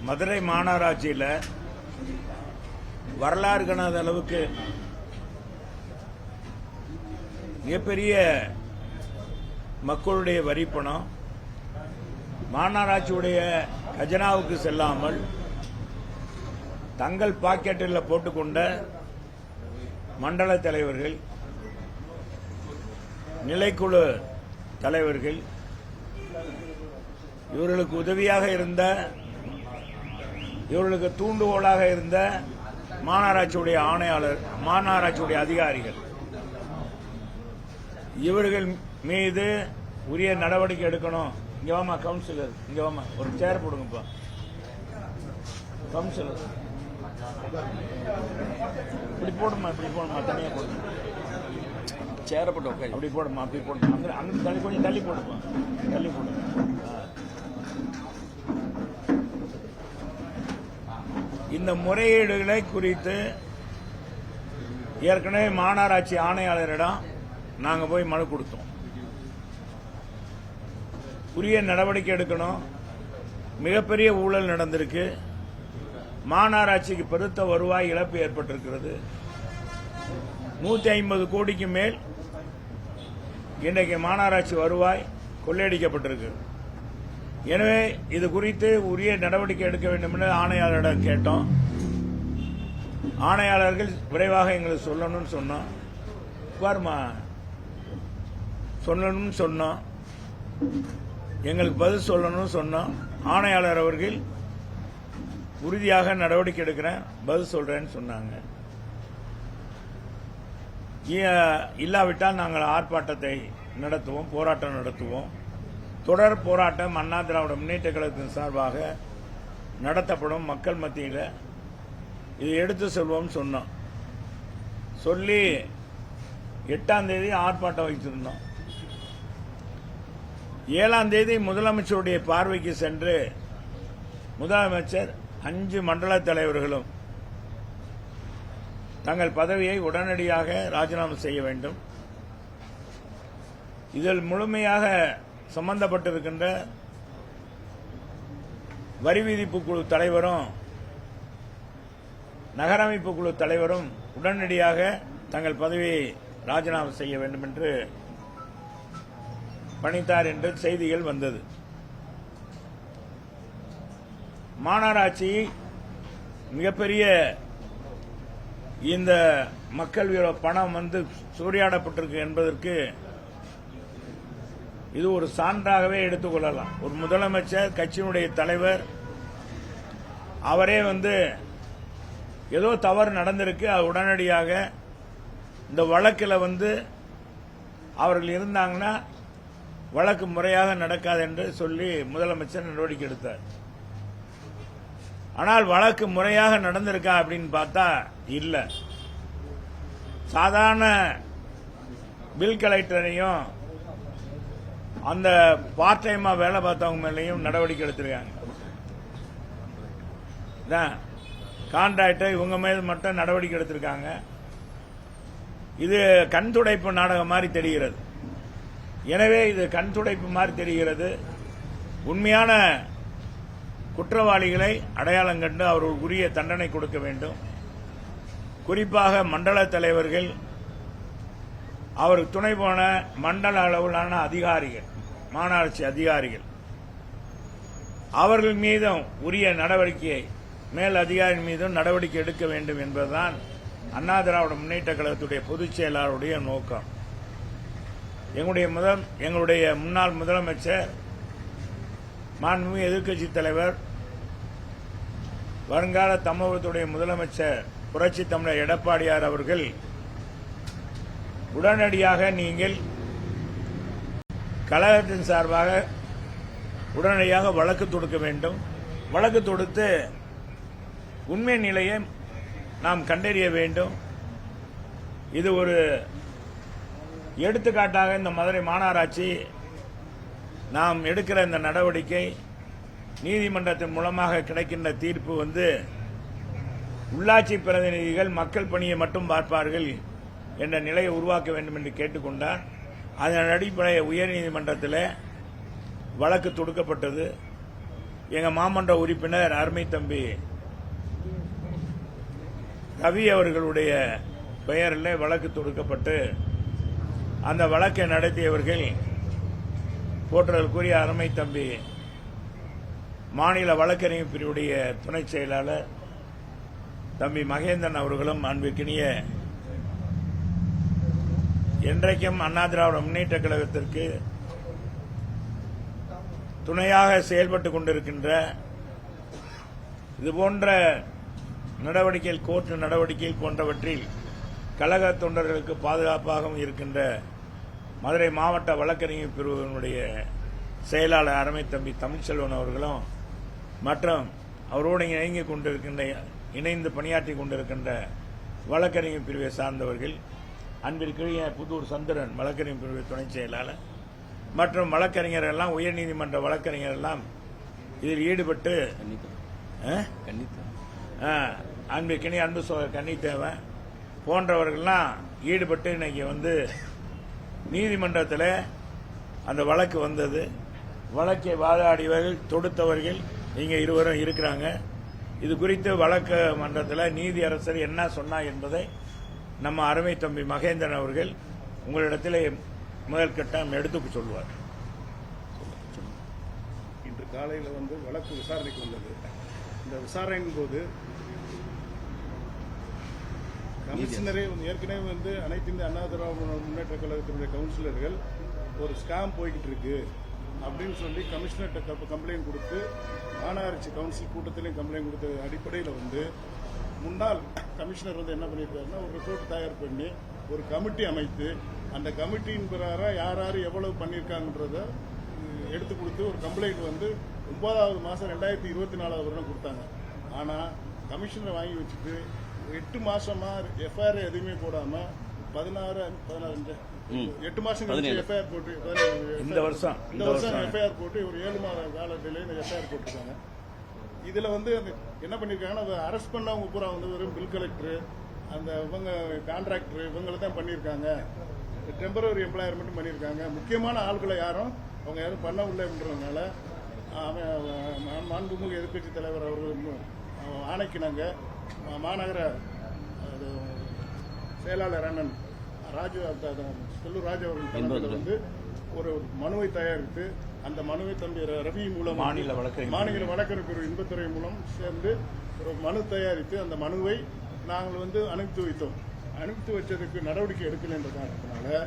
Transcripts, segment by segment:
மதுரை மாநகராட்சியில் வரலாறு காணாத அளவுக்கு மிகப்பெரிய மக்களுடைய வரி பணம் மாநகராட்சியுடைய கஜனாவுக்கு செல்லாமல் தங்கள் பாக்கெட்டில் போட்டுக்கொண்ட மண்டல தலைவர்கள், நிலைக்குழு தலைவர்கள், இவர்களுக்கு உதவியாக இருந்த, இவர்களுக்கு தூண்டுகோலாக இருந்த மாநகராட்சியுடைய ஆணையாளர், மாநகராட்சியுடைய அதிகாரிகள், இவர்கள் மீது உரிய நடவடிக்கை எடுக்கணும். இங்க வாமா கவுன்சிலர், இங்க வாமா, ஒரு சேர் போடுங்கப்பா. கவுன்சிலர் இப்படி போடுமா, இப்படி போடுமா, தனியா போடுமா, சேர போட்டு உட்காரு, அப்படி போடுமா, அப்படி போடுமா, அங்க தள்ளி, கொஞ்சம் தள்ளி போடுமா, தள்ளி போடுங்க. இந்த முறையீடுகளை குறித்து ஏற்கனவே மாநகராட்சி ஆணையாளரிடம் நாங்க போய் மனு கொடுத்தோம். உரிய நடவடிக்கை எடுக்கணும். மிகப்பெரிய ஊழல் நடந்திருக்கு. மாநகராட்சிக்கு பெருத்த வருவாய் இழப்பு ஏற்பட்டிருக்கிறது. 150 கோடிக்கு மேல் இன்றைக்கு மாநகராட்சி வருவாய் கொள்ளையடிக்கப்பட்டிருக்கு. எனவே இது குறித்து உரிய நடவடிக்கை எடுக்க வேண்டும் என்று ஆணையாளரிடம் கேட்டோம். ஆணையாளர்கள் விரைவாக எங்களுக்கு சொல்லணும்னு சொன்னோம். பாருமா, சொல்லணும்னு சொன்னோம், எங்களுக்கு பதில் சொல்லணும்னு சொன்னோம். ஆணையாளர் அவர்கள் உறுதியாக நடவடிக்கை எடுக்கிறேன், பதில் சொல்றேன்னு சொன்னாங்க. இல்லாவிட்டால் நாங்கள் ஆர்ப்பாட்டத்தை நடத்துவோம், போராட்டம் நடத்துவோம். தொடர் போராட்டம் அண்ணா திராவிட முன்னேற்ற கழகத்தின் சார்பாக நடத்தப்படும். மக்கள் மத்தியில் இதை எடுத்து சொல்வோம் சொன்னோம். சொல்லி 8ஆம் தேதி ஆர்ப்பாட்டம் வைத்திருந்தோம். 7ஆம் தேதி முதலமைச்சருடைய பார்வைக்கு சென்று முதலமைச்சர் 5 மண்டல தலைவர்களும் தங்கள் பதவியை உடனடியாக ராஜினாமா செய்ய வேண்டும். இதில் முழுமையாக சம்பந்தப்பட்டிருக்கின்ற வரி விதிப்பு குழு தலைவரும் நகரமைப்பு குழு தலைவரும் உடனடியாக தங்கள் பதவியை ராஜினாமா செய்ய வேண்டும் என்று பணித்தார் என்று செய்திகள் வந்தது. மாநகராட்சி மிகப்பெரிய இந்த மக்கள் பணம் சூறையாடப்பட்டிருக்கு என்பதற்கு இது ஒரு சான்றாகவே எடுத்துக்கொள்ளலாம். ஒரு முதலமைச்சர், கட்சியினுடைய தலைவர், அவரே ஏதோ தவறு நடந்திருக்கு, உடனடியாக இந்த வழக்கில் அவர்கள் இருந்தாங்கன்னா வழக்கு முறையாக நடக்காது என்று சொல்லி முதலமைச்சர் நடவடிக்கை எடுத்தார். ஆனால் வழக்கு முறையாக நடந்திருக்கா அப்படின்னு பார்த்தா இல்ல. சாதாரண பில் கலெக்டரையும் அந்த பார்ட் டைமா வேலை பார்த்தவங்க மேலையும் நடவடிக்கை எடுத்திருக்காங்க. கான்ட்ராக்டர் இவங்க மேல் மட்டும் நடவடிக்கை எடுத்திருக்காங்க. இது கண் துடைப்பு நாடகம் மாதிரி தெரிகிறது. எனவே இது கண் துடைப்பு மாதிரி தெரிகிறது. உண்மையான குற்றவாளிகளை அடையாளம் கண்டு அவர்களுக்கு உரிய தண்டனை கொடுக்க வேண்டும். குறிப்பாக மண்டல தலைவர்கள், அவருக்கு துணை போன மண்டல அளவிலான அதிகாரிகள், மாநகராட்சி அதிகாரிகள், அவர்கள் மீதும் உரிய நடவடிக்கையை, மேல் அதிகாரி மீதும் நடவடிக்கை எடுக்க வேண்டும் என்பதுதான் அண்ணா திராவிட முன்னேற்ற கழகத்துடைய பொதுச் செயலாளருடைய நோக்கம். எங்களுடைய முன்னாள் முதலமைச்சர், மாண்புமிகு எதிர்க்கட்சித் தலைவர், வருங்கால தமிழகத்துடைய முதலமைச்சர் புரட்சி தமிழர் எடப்பாடியார் அவர்கள் உடனடியாக நீங்கள் கழகத்தின் சார்பாக உடனடியாக வழக்கு தொடுக்க வேண்டும். வழக்கு தொடுத்து உண்மை நிலையை நாம் கண்டறிய வேண்டும். இது ஒரு எடுத்துக்காட்டாக இந்த மதுரை மாநகராட்சி நாம் எடுக்கிற இந்த நடவடிக்கை, நீதிமன்றத்தின் மூலமாக கிடைக்கின்ற தீர்ப்பு உள்ளாட்சி பிரதிநிதிகள் மக்கள் பணியை மட்டும் பார்ப்பார்கள் என்ற நிலையை உருவாக்க வேண்டும் என்று கேட்டுக்கொண்டார். அதன் அடிப்படையில் உயர்நீதிமன்றத்தில் வழக்கு தொடுக்கப்பட்டது. எங்க மாமன்ற உறுப்பினர் அருமை தம்பி ரவி அவர்களுடைய பெயரில் வழக்கு தொடுக்கப்பட்டு அந்த வழக்கை நடத்தியவர்கள் போற்றலுக்குரிய அருமை தம்பி மாநில வழக்கறிஞர் பிரிவுடைய துணை செயலாளர் தம்பி மகேந்திரன் அவர்களும் அன்பிற்கினிய என்றைக்கும் அண்ணா திராவிட முன்னேற்ற கழகத்திற்கு துணையாக செயல்பட்டுக் கொண்டிருக்கின்ற இதுபோன்ற நடவடிக்கைகள் கோர்ட் நடவடிக்கைகள் போன்றவற்றில் கழக தொண்டர்களுக்கு பாதுகாப்பாகவும் இருக்கின்ற மதுரை மாவட்ட வழக்கறிஞர் பிரிவினுடைய செயலாளர் அருமை தம்பி தமிழ்ச்செல்வன் அவர்களும் மற்றும் அவரோடு இணைந்து பணியாற்றி கொண்டிருக்கின்ற வழக்கறிஞர் பிரிவை சார்ந்தவர்கள் அன்பிற்குரிய புதூர் சந்திரன் வழக்கறிஞர் பிரிவு துணை செயலாளர் மற்றும் வழக்கறிஞர் எல்லாம் உயர்நீதிமன்ற வழக்கறிஞர் எல்லாம் இதில் ஈடுபட்டு அன்பிற்கினி அன்பு கன்னித்தேவன் போன்றவர்கள்லாம் ஈடுபட்டு இன்னைக்கு நீதிமன்றத்தில் அந்த வழக்கு வந்தது. வழக்கை வாதாடியவர்கள் தொடுத்தவர்கள் இங்க இருவரும் இருக்கிறாங்க. இது குறித்து வழக்கு மன்றத்தில் நீதி அரசர் என்ன சொன்னார் என்பதை நம்ம அருமை தம்பி மகேந்திரன் அவர்கள் உங்களிடத்தில் முதல் கட்டம் எடுத்து சொல்வார். இன்று காலையில் வழக்கு விசாரணைக்கு வந்தது. இந்த விசாரணையின் போது கமிஷனரே ஏற்கனவே அனைத்து இந்திய அண்ணா திராவிட முன்னேற்ற கழகத்தினுடைய கவுன்சிலர்கள் ஒரு ஸ்கேம் போய்கிட்டு இருக்கு அப்படின்னு சொல்லி கமிஷனர்கிட்ட கம்ப்ளைண்ட் கொடுத்து மாநகராட்சி கவுன்சில் கூட்டத்திலையும் கம்ப்ளைண்ட் கொடுத்த அடிப்படையில் முன்னாள் கமிஷனர் என்ன பண்ணியிருக்காருன்னா ஒரு ரிப்போர்ட் தயார் பண்ணி ஒரு கமிட்டி அமைத்து அந்த கமிட்டியின் பிரகாரம் யார் யார் எவ்வளவு பண்ணியிருக்காங்கன்றத எடுத்து கொடுத்து ஒரு கம்ப்ளைண்ட் 9வது மாதம் 2024 வருடம் கொடுத்தாங்க. ஆனால் கமிஷனரை வாங்கி வச்சுட்டு 8 மாசமா எஃப்ஐஆர் எதுவுமே போடாம 8 மாசம் கழிச்சு எஃப்ஐஆர் போட்டு இந்த வருஷம் எஃப்ஐஆர் போட்டு ஒரு 7 மாத கால டிலேன்னு எஃப்ஐஆர் போட்டிருக்காங்க. இதுல என்ன பண்ணிருக்காங்கன்னா அரெஸ்ட் பண்ணவங்க பூரா வெறும் பில் கலெக்டர் அந்த இவங்க கான்ட்ராக்டர் இவங்களை தான் பண்ணியிருக்காங்க. டெம்பரரி எம்ப்ளாயர் மட்டும் பண்ணியிருக்காங்க. முக்கியமான ஆட்களை யாரும் பண்ணவில்லைன்றதுனால மாண்புமிகு எதிர்க்கட்சி தலைவர் அவர்கள் ஆணைக்கினாங்க மாநகர செயலாளர் அண்ணன் செல்லூர் ராஜு அவர்கள் ஒரு மனுவை தயாரித்து அந்த மனுவை தம்பி ரவி மூலம் மாநில வழக்கறிஞர் பிரிவு இன்பத்துறை மூலம் சேர்ந்து ஒரு மனு தயாரித்து அந்த மனுவை நாங்கள் அனுப்பி வைத்தோம். அனுப்பி வச்சதுக்கு நடவடிக்கை எடுக்கல என்ற காரணத்தினால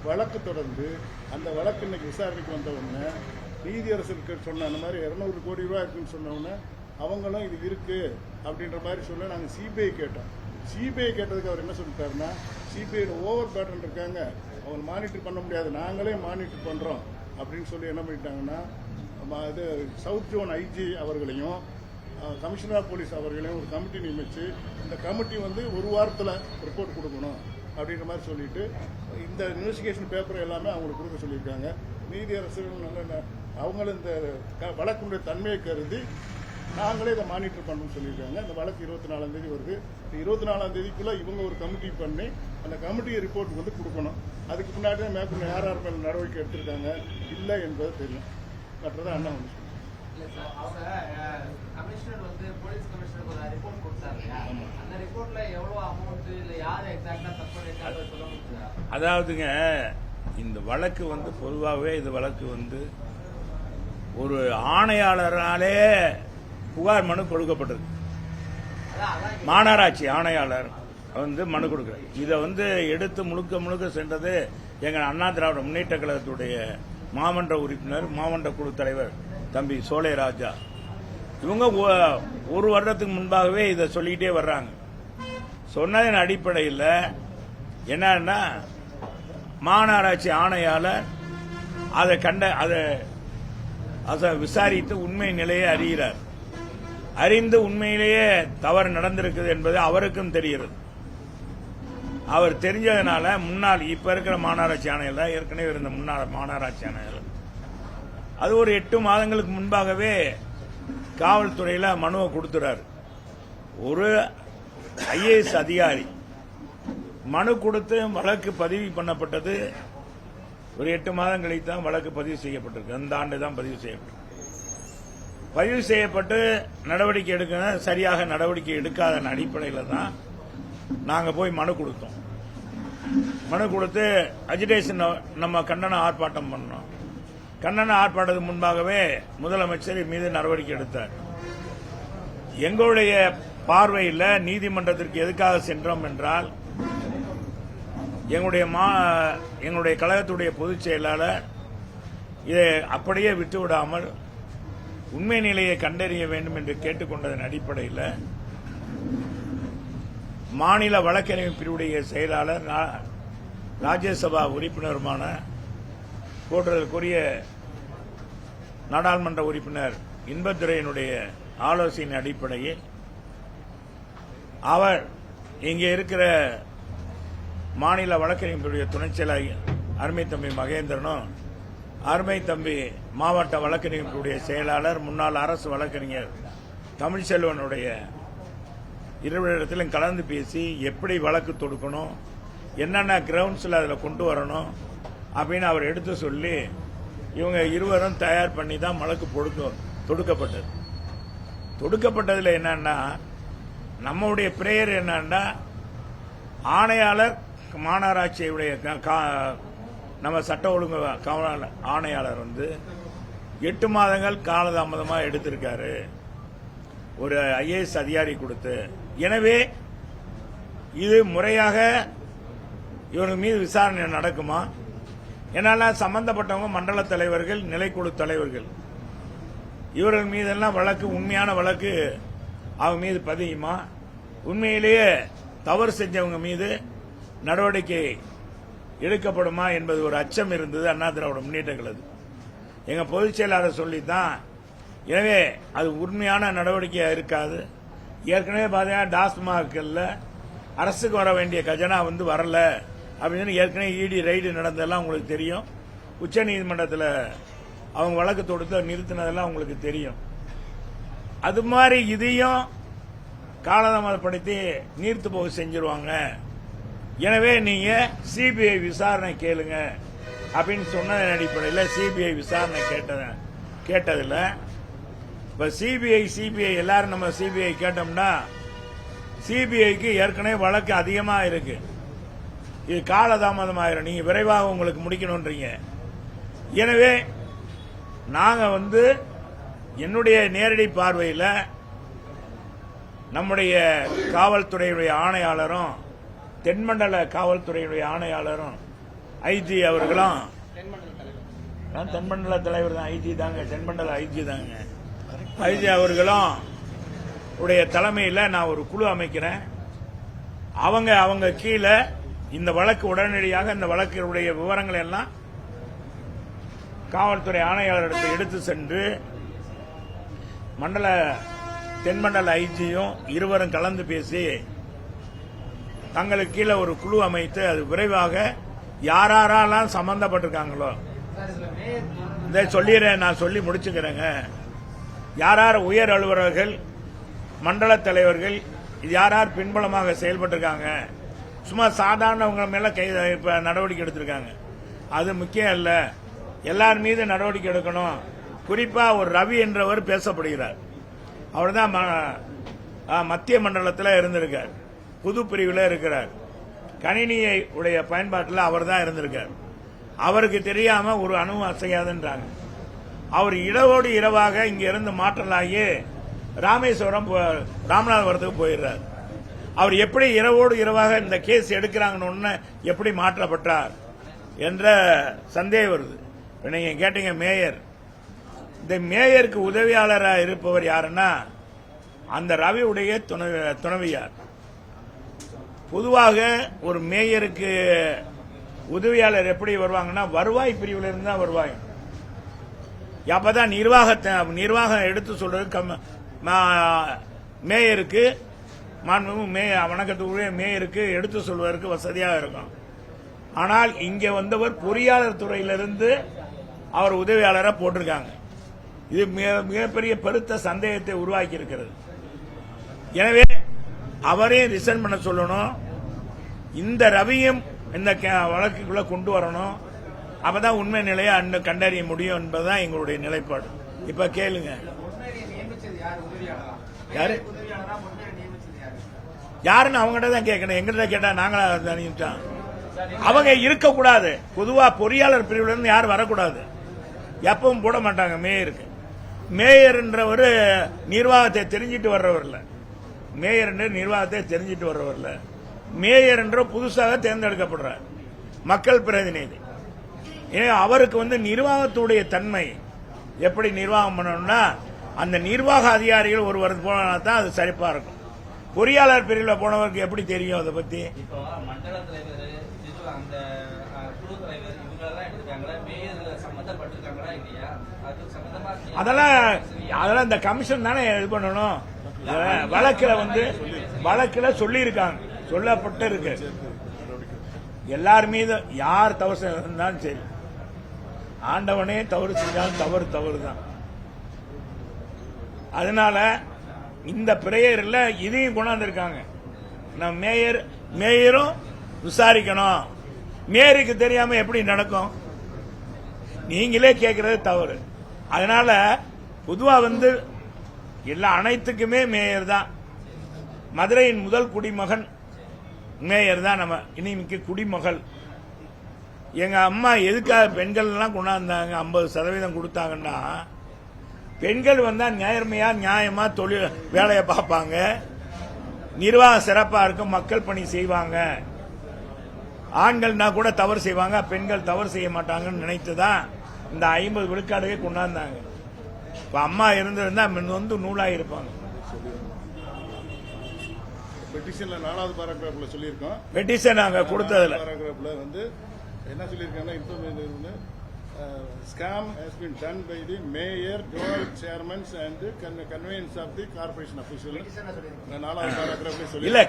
வழக்கு தொடர்ந்து அந்த வழக்கு இன்னைக்கு விசாரணைக்கு வந்த உடனே நீதியரசருக்கு சொன்ன அந்த மாதிரி 200 கோடி ரூபாய் இருக்குன்னு சொன்ன உடனே அவங்களும் இது இருக்கு அப்படின்ற மாதிரி சொல்ல நாங்கள் சிபிஐ கேட்டோம். சிபிஐ கேட்டதுக்கு அவர் என்ன சொல்லிட்டாருன்னா சிபிஐ ஓவர் பேட்டர்ன் இருக்காங்க, அவங்க மானிட்டர் பண்ண முடியாது, நாங்களே மானிட்டர் பண்றோம் அப்படின்னு சொல்லி என்ன பண்ணிட்டாங்கன்னா இது சவுத் ஜோன் ஐஜி அவர்களையும் கமிஷனர் ஆஃப் போலீஸ் அவர்களையும் ஒரு கமிட்டி நியமிச்சு இந்த கமிட்டி ஒரு வாரத்தில் ரிப்போர்ட் கொடுக்கணும் அப்படின்ற மாதிரி சொல்லிட்டு இந்த இன்வெஸ்டிகேஷன் பேப்பர் எல்லாமே அவங்களுக்கு கொடுக்க சொல்லியிருக்காங்க. நீதியரசர்கள் அவங்களும் இந்த வழக்குடைய தன்மையை கருதி நாங்களே இதை மானிட்டர் பண்ணணும்னு சொல்லியிருக்காங்க. இந்த வழக்கு 24ஆம் தேதி வருது. 24ஆம் தேதிக்குள்ள இவங்க ஒரு கமிட்டி பண்ணி அந்த கமிட்டி ரிப்போர்ட் கொடுக்கணும். அதுக்கு முன்னாடி மேற்கொண்டு யார் யார் மேல நடவடிக்கை எடுத்திருக்காங்க இல்லை என்பது தெரியும். மற்றதான் அண்ணா அதாவதுங்க இந்த வழக்கு பொதுவாகவே இது வழக்கு ஒரு ஆணையாளராலே புகார் மனு கொடுக்கப்பட்டது. மாநகராட்சி ஆணையாளர் மனு கொடுக்கிறார். இதை எடுத்து முழுக்க சென்றது எங்கள் அண்ணா திராவிட முன்னேற்ற கழகத்துடைய மாமன்ற உறுப்பினர் மாமன்ற குழு தலைவர் தம்பி சோலை ராஜா. இவங்க ஒரு வருடத்துக்கு முன்பாகவே இதை சொல்லிக்கிட்டே வர்றாங்க. சொன்னதன் அடிப்படையில் என்னன்னா மாநகராட்சி ஆணையாளர் அதை விசாரித்து உண்மை நிலையை அறிகிறார். அறிந்து உண்மையிலேயே தவறு நடந்திருக்குது என்பது அவருக்கும் தெரிகிறது. அவர் தெரிஞ்சதுனால முன்னாள் இப்ப இருக்கிற மாநகராட்சி ஆணையர் ஏற்கனவே இருந்த முன்னாள் மாநகராட்சி ஆணையர் அது ஒரு 8 மாதங்களுக்கு முன்பாகவே காவல்துறையில மனுவை கொடுத்துறாரு. ஒரு ஐஏஎஸ் அதிகாரி மனு கொடுத்து வழக்கு பதிவு பண்ணப்பட்டது. ஒரு 8 மாதம் கழித்து தான் வழக்கு பதிவு செய்யப்பட்டிருக்கு. அந்த ஆண்டு தான் பதிவு செய்யப்பட்டிருக்கு. பதிவு செய்யப்பட்டு நடவடிக்கை எடுக்க சரியாக நடவடிக்கை எடுக்காத அடிப்படையில் தான் நாங்கள் போய் மனு கொடுத்தோம். மனு கொடுத்து அஜிடேஷன் நம்ம கண்டன ஆர்ப்பாட்டம் பண்ணோம். கண்டன ஆர்ப்பாட்டத்துக்கு முன்பாகவே முதலமைச்சர் மீது நடவடிக்கை எடுத்தார். எங்களுடைய பார்வையில் நீதிமன்றத்திற்கு எதுக்காக சென்றோம் என்றால், எங்களுடைய கழகத்துடைய பொதுச் செயலாளர் இதை அப்படியே விட்டுவிடாமல் உண்மை நிலையை கண்டறிய வேண்டும் என்று கேட்டுக்கொண்டதன் அடிப்படையில் மாநில வழக்கறிஞர் பிரிவுடைய செயலாளர் ராஜ்யசபா உறுப்பினருமான போற்றுதலுக்குரிய நாடாளுமன்ற உறுப்பினர் இன்பதுரையினுடைய ஆலோசனை அடிப்படையில் அவர் இங்கே இருக்கிற மாநில வழக்கறிஞர்களுடைய துணைச் செயலாளர் அருமை தம்பி மகேந்திரனும், அருமை தம்பி மாவட்ட வழக்கறிஞர்களுடைய செயலாளர் முன்னாள் அரசு வழக்கறிஞர் தமிழ்செல்வனுடைய இருவரிடத்திலும் கலந்து பேசி எப்படி வழக்கு தொடுக்கணும், என்னென்ன கிரவுண்ட்ஸில் அதில் கொண்டு வரணும் அப்படின்னு அவர் எடுத்து சொல்லி இவங்க இருவரும் தயார் பண்ணி தான் வழக்கு தொடுக்கப்பட்டது. தொடுக்கப்பட்டதில் என்னன்னா, நம்முடைய பிரேயர் என்னன்னா, ஆணையாளர் மாநகராட்சியுடைய நம்ம சட்ட ஒழுங்கு காவலர் ஆணையாளர் 8 மாதங்கள் காலதாமதமாக எடுத்திருக்காரு ஒரு ஐஏஎஸ் அதிகாரி கொடுத்து. எனவே இது முறையாக இவர்கள் மீது விசாரணை நடக்குமா? என்னால சம்பந்தப்பட்டவங்க மண்டல தலைவர்கள், நிலைக்குழு தலைவர்கள், இவர்கள் மீதெல்லாம் வழக்கு, உண்மையான வழக்கு அவங்க மீது பதியுமா? உண்மையிலேயே தவறு செஞ்சவங்க மீது நடவடிக்கை எடுக்கப்படுமா என்பது ஒரு அச்சம் இருந்தது அண்ணா திராவிட முன்னேற்ற கழகம். எங்க பொதுச் செயலாளர் சொல்லித்தான். எனவே அது உண்மையான நடவடிக்கையா இருக்காது. ஏற்கனவே பார்த்தீங்கன்னா டாஸ்மாகல்ல அரசுக்கு வர வேண்டிய கஜனா வரல அப்படின்னு ஏற்கனவே இடி ரைடு நடந்ததெல்லாம் உங்களுக்கு தெரியும். உச்ச நீதிமன்றத்தில் அவங்க வழக்கு தொடுத்து நிறுத்தினதெல்லாம் உங்களுக்கு தெரியும். அது மாதிரி இதையும் காலதாமதப்படுத்தி நீர்த்து போக செஞ்சிருவாங்க. எனவே நீங்க சிபிஐ விசாரணை கேளுங்க அப்படின்னு சொன்னதன் அடிப்படையில் சிபிஐ விசாரணை கேட்டதில்ல. இப்ப சிபிஐ எல்லாரும் நம்ம சிபிஐ கேட்டோம்னா சிபிஐக்கு ஏற்கனவே வழக்கு அதிகமா இருக்கு. இது காலதாமதம் ஆயிரும். நீங்க விரைவாக உங்களுக்கு முடிக்கணும்ன்றீங்க. எனவே நாங்க என்னுடைய நேரடி பார்வையில் நம்முடைய காவல்துறையுடைய ஆணையாளரும், தென்மண்டல காவல்துறையுடைய ஆணையாளரும், ஐஜி அவர்களும், தென்மண்டல தலைவர் தான் ஐஜி தாங்க, தென்மண்டல ஐஜி தாங்க, ஐஜி அவர்களும் உடைய தலைமையில் நான் ஒரு குழு அமைக்கிறேன். அவங்க கீழே இந்த வழக்கு உடனடியாக இந்த வழக்குடைய விவரங்கள் எல்லாம் காவல்துறை ஆணையாளரிடத்தை எடுத்து சென்று தென்மண்டல ஐஜியும் இருவரும் கலந்து பேசி தங்களுக்கு கீழே ஒரு குழு அமைத்து அது விரைவாக யாரெல்லாம் சம்பந்தப்பட்டிருக்காங்களோ இதை சொல்லிடுறேன், நான் சொல்லி முடிச்சுக்கிறேங்க. யார் உயர் அலுவலர்கள், மண்டல தலைவர்கள், யார் பின்புலமாக செயல்பட்டிருக்காங்க, சும்மா சாதாரணவங்க மேல இப்ப நடவடிக்கை எடுத்திருக்காங்க, அது முக்கியம் அல்ல. எல்லார் மீது நடவடிக்கை எடுக்கணும். குறிப்பா ஒரு ரவி என்றவர் பேசப்படுகிறார். அவர் தான் மத்திய மண்டலத்தில் இருந்திருக்கார், புது பிரிவில் இருக்கிறார். கணினியை உடைய பயன்பாட்டில் அவர் தான் இருந்திருக்கார். அவருக்கு தெரியாம ஒரு அணுவும் அசையாதுன்றாங்க. அவர் இரவோடு இரவாக இங்க இருந்து மாற்றலாகி ராமேஸ்வரம் ராமநாதபுரத்துக்கு போயிடுறார். அவர் எப்படி இரவோடு இரவாக இந்த கேஸ் எடுக்கிறாங்கன்னு எப்படி மாற்றப்பட்டார் என்ற சந்தேகம் வருது. நீங்க கேட்டீங்க மேயர், இந்த மேயருக்கு உதவியாளராக இருப்பவர் யாருன்னா அந்த ரவியுடைய துணைவியார். பொதுவாக ஒரு மேயருக்கு உதவியாளர் எப்படி வருவாங்கன்னா வருவாய் பிரிவில் இருந்து தான் வருவாங்க. அப்பதான் நிர்வாகம் எடுத்து சொல்றது மேயருக்கு, வணக்கத்துக்குரிய மேயருக்கு எடுத்து சொல்வதற்கு வசதியாக இருக்கும். ஆனால் இங்க வந்தவர் பொறியாளர் துறையிலிருந்து அவர் உதவியாளராக போட்டிருக்காங்க. இது மிகப்பெரிய பெருத்த சந்தேகத்தை உருவாக்கி இருக்கிறது. எனவே அவரே ரிசைன் பண்ண சொல்லணும். இந்த ரவியும் இந்த வழக்குக்குள்ள கொண்டு வரணும். அப்பதான் உண்மை நிலையை கண்டறிய முடியும் என்பதுதான் எங்களுடைய நிலைப்பாடு. இப்ப கேளுங்க. யாரு யாருன்னு அவங்ககிட்ட தான் கேட்கணும். எங்கிட்ட கேட்டா நாங்களா நினைச்சோம். அவங்க இருக்கக்கூடாது. பொதுவா பொறியாளர் பிரிவுல இருந்து யாரும் வரக்கூடாது. எப்பவும் போட மாட்டாங்க மேயருக்கு. மேயர்ன்ற ஒரு நிர்வாகத்தை தெரிஞ்சிட்டு வர்றவர் இல்ல. மேயர் நிர்வாகத்தை தெரிஞ்சிட்டு வர்றவர் இல்ல. மேயர் என்ற புதுசாக தேர்ந்தெடுக்கப்படுறார் மக்கள் பிரதிநிதி. அவருக்கு நிர்வாகத்துடைய தன்மை எப்படி நிர்வாகம் பண்ணணும்னா அந்த நிர்வாக அதிகாரிகள் ஒருவர் போனா தான் அது சரிப்பா இருக்கும். பொறியாளர் பிரிவில் போனவருக்கு எப்படி தெரியும் அதை பத்தி? மண்டல தலைவர் அந்த குழு தலைவர் இவங்களெல்லாம் எடுத்துட்டாங்களா, மேயர் சம்பந்தப்பட்டிருக்காங்களா இல்லையா, அது சம்பந்தமா அதெல்லாம் இந்த கமிஷன் தானே இது பண்ணணும். வழக்குல சொல்லி இருக்காங்க, சொல்லப்பட்டு இருக்கு. எல்லார் மீது யார் தவறு செஞ்சாலும் சரி, ஆண்டவனே தவறு செஞ்சாலும் தவறு தான். அதனால இந்த பிரேயர்ல இதையும் கொண்டாந்துருக்காங்க. மேயரும் விசாரிக்கணும். மேயருக்கு தெரியாம எப்படி நடக்கும்? நீங்களே கேட்கறது தவறு. அதனால பொதுவா எல்லா அனைத்துக்குமே மேயர் தான். மதுரையின் முதல் குடிமகன் மேயர் தான். நம்ம இன்னைக்கு குடிமகள். எங்க அம்மா எதுக்காக பெண்கள் எல்லாம் கொண்டாந்தாங்க 50% கொடுத்தாங்கன்னா, பெண்கள் வந்தா நேர்மையா நியாயமா தொழில் வேலையை பார்ப்பாங்க, நிர்வாகம் சிறப்பா இருக்கும், மக்கள் பணி செய்வாங்க. ஆண்கள்னா கூட தவறு செய்வாங்க, பெண்கள் தவறு செய்ய மாட்டாங்கன்னு நினைத்துதான் இந்த 50 விழுக்காடுவே கொண்டாந்தாங்க. இப்ப அம்மா இருந்திருந்தா நூலாகி இருப்பாங்க. பெட்டிஷன்ல 4வது பாராகிராஃப்ல சொல்லியிருக்கோம். பெட்டிஷன் நாங்க கொடுத்ததுல பாராகிராஃப்ல என்ன சொல்லியிருக்காங்கன்னா, scam has been done by the mayor, joint chairmen and conveyance of the corporation official. 4வது பாராகிராஃப்ல சொல்லி இல்ல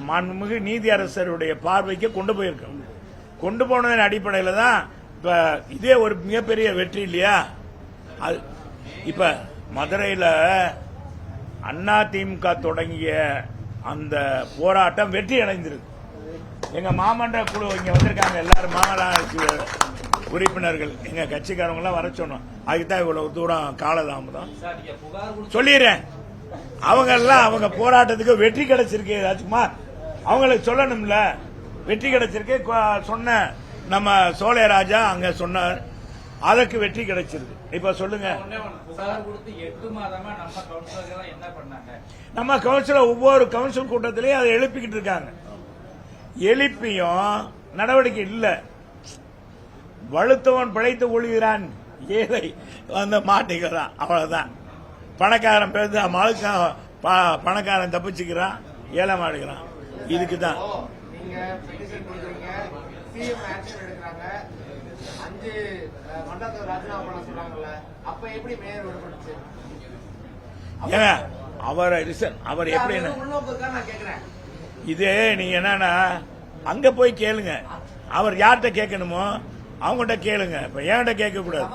மாண்புமிகு நீதி அரசருடைய பார்வைக்கு கொண்டு போயிருக்கோம். கொண்டு போனதன் அடிப்படையில தான் இப்ப இதே ஒரு மிகப்பெரிய வெற்றி இல்லையா? இப்ப மதுரையில அதிமுக தொடங்கிய அந்த போராட்டம் வெற்றி அடைந்திருக்கு. எங்க மாமன்ற குழு இங்க வந்திருக்காங்க, எல்லாரும் மாநகராட்சி உறுப்பினர்கள், எங்க கட்சிக்காரங்க எல்லாம் வர சொன்னோம். அதுக்குதான் இவ்வளவு தூரம் காலதாமதம் சொல்லிடுறேன். அவங்க எல்லாம் அவங்க போராட்டத்துக்கு வெற்றி கிடைச்சிருக்கு. ராஜ்குமார் அவங்களுக்கு சொல்லணும்ல, வெற்றி கிடைச்சிருக்கு. சொன்ன நம்ம சோழையராஜா அங்க சொன்னார், அதற்கு வெற்றி கிடைச்சிருக்கு. இப்ப சொல்லுங்க, நம்ம கவுன்சிலர் ஒவ்வொரு கவுன்சில் கூட்டத்திலையும் அதை எழுப்பிக்கிட்டு இருக்காங்க. எழுப்பியும் நடவடிக்கை இல்ல. வலுத்தவன் பிழைத்து ஒழுகிறான், ஏழை மாட்டிக்கிறான். அவ்வளவுதான். பணக்காரன் பேருந்து பணக்காரன் தப்பிச்சுக்கிறான், ஏழை மாடுகிறான். இதுக்கு தான் அவர் எப்படி இது நீங்க என்னன்னா அங்க போய் கேளுங்க. அவர் யார்கிட்ட கேட்கணுமோ அவங்ககிட்ட கேளுங்க. இப்ப என்கிட்ட கேட்க கூடாது.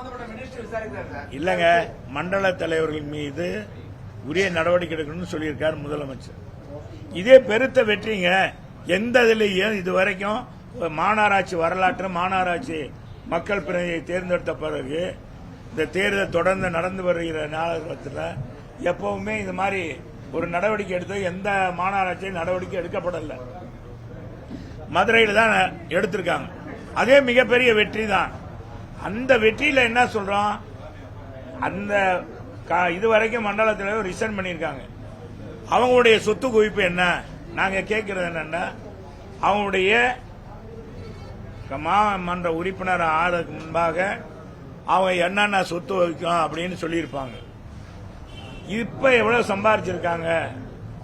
இல்லங்க, மண்டல தலைவர்கள் மீது உரிய நடவடிக்கை எடுக்கணும்னு சொல்லியிருக்காரு முதலமைச்சர். இதே பெருத்த வெற்றிங்க. எந்த இதுலயும் இதுவரைக்கும் மாநகராட்சி வரலாற்று மாநகராட்சி மக்கள் பிரதிநிதியை தேர்ந்தெடுத்த பிறகு இந்த தேர்தல் தொடர்ந்து நடந்து வருகிற நாளத்தில் எப்பவுமே இது மாதிரி ஒரு நடவடிக்கை எடுத்து எந்த மாநகராட்சியும் நடவடிக்கை எடுக்கப்படல. மதுரையில் தான் எடுத்திருக்காங்க. அதே மிகப்பெரிய வெற்றி தான். அந்த வெற்றியில என்ன சொல்றோம், அந்த இதுவரைக்கும் மண்டல தலைவர் ரிசைன் பண்ணியிருக்காங்க. அவங்களுடைய சொத்து குவிப்பு என்ன நாங்க கேட்கறது என்னன்னா, அவங்களுடைய மாமன்ற உறுப்பினர் ஆறதுக்கு முன்பாக அவங்க என்னென்ன சொத்து வைக்கும் அப்படின்னு சொல்லியிருப்பாங்க. இப்ப எவ்வளவு சம்பாதிச்சிருக்காங்க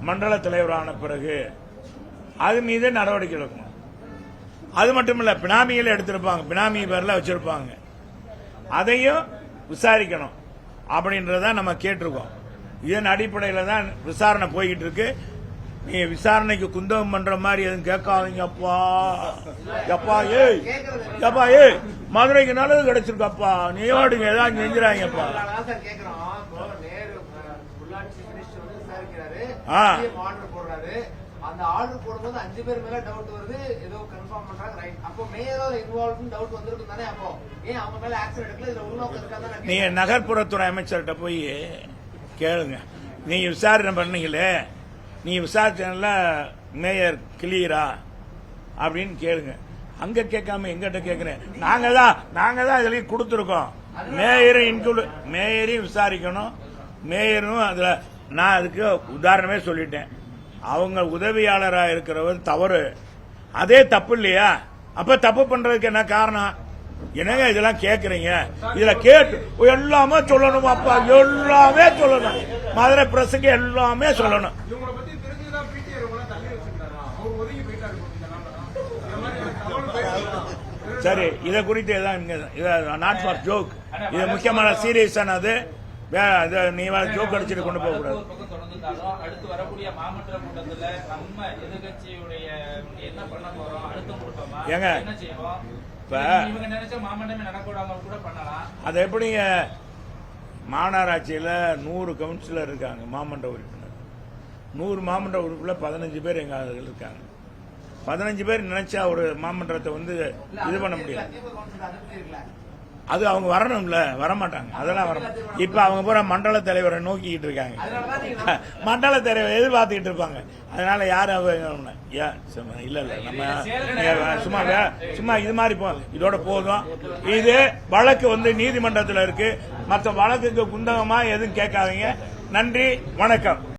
மண்டல தலைவரான பிறகு, அது மீது நடவடிக்கை எடுக்கணும். அது மட்டும் இல்ல, பினாமிகள் எடுத்திருப்பாங்க, பினாமி பேர்ல வச்சிருப்பாங்க, அதையும் விசாரிக்கணும் அப்படின்றத நம்ம கேட்டிருக்கோம். இதன் அடிப்படையில தான் விசாரணை போய்கிட்டு இருக்கு. நீ விசாரணைக்கு குந்தகம் பண்ற மாதிரி எதுவும் கேட்காதீங்க. அப்பா ஏய் மதுரைக்கு நல்லது கிடைச்சிருக்கப்பா, நீங்க ஏதாவது செஞ்சிடாங்கப்பா. அந்த ஆர்டர் போடும்போது 5 பேர் மேல டவுட் வருது, ஏதோ கன்ஃபார்ம் பண்றாங்க. ரைட், அப்போ மேயர் இன்வால்வ்ட் டவுட் வந்திருக்கும் தானே. அப்போ ஏன் அவங்க மேல ஆக்ஷன் எடுக்கல? இதுல உள்நோக்கம் இருக்காதான். நீங்க நகர்ப்புறத்துறை அமைச்சர்கிட்ட போய் கேளுங்க. நீங்க விசாரணை பண்ணீங்களே, நீங்க விசாரிச்சல மேயர் கிளியரா அப்படின்னு கேளுங்க. அங்க கேட்காம எங்கிட்ட கேட்கிறேன். நாங்க தான் இதுலயும் கொடுத்துருக்கோம். மேயரையும் விசாரிக்கணும். மேயரும் அதுல நான் அதுக்கு உதாரணமே சொல்லிட்டேன். அவங்க உதவியாளரா இருக்கிறவர் தவறு, அதே தப்பு இல்லையா? அப்ப தப்பு பண்றதுக்கு என்ன காரணம்? என்னங்க இதெல்லாம் கேக்குறீங்க? இதுல கேட்டு எல்லாமே சொல்லணும். அப்பா எல்லாமே சொல்லணும். மதுரை பிரஸுக்கு எல்லாமே சொல்லணும். சரி, இதை குறித்து நாட் ஃபார் ஜோக், இது முக்கியமான சீரியஸானது. நீ ஜோக் அடிச்சுட்டு கொண்டு போக கூடாது. அடுத்து வரக்கூடிய மாமன்ற கூட்டத்துல நம்ம எதிர்கட்சியுடைய என்ன பண்ண போறோம், அழுத்தம் கொடுப்போமா, என்ன செய்வோம்? இவங்க நினைச்ச மாமன்றமே நடக்கூடாம கூட பண்ணலாம். அது எப்படிங்க? மாநகராட்சியில 100 கவுன்சிலர் இருக்காங்க, மாமன்ற உறுப்பினர். 100 மாமன்ற உறுப்பினர் 15 பேர் எங்க இருக்காங்க. 15 பேர் நினைச்சா ஒரு மாமன்றத்தை இது பண்ண முடியாது. அது அவங்க வரணும்ல, வரமாட்டாங்க. அதெல்லாம் வர. இப்ப அவங்க பூரா மண்டல தலைவரை நோக்கிட்டு இருக்காங்க. மண்டல தலைவர் எதிர்பார்த்துக்கிட்டு இருப்பாங்க. அதனால யாரும் இல்ல நம்ம சும்மா இது மாதிரி இதோட போதும். இது வழக்கு நீதிமன்றத்தில் இருக்கு. மற்ற வழக்குக்கு குந்தகமா எதுவும் கேட்காதீங்க. நன்றி, வணக்கம்.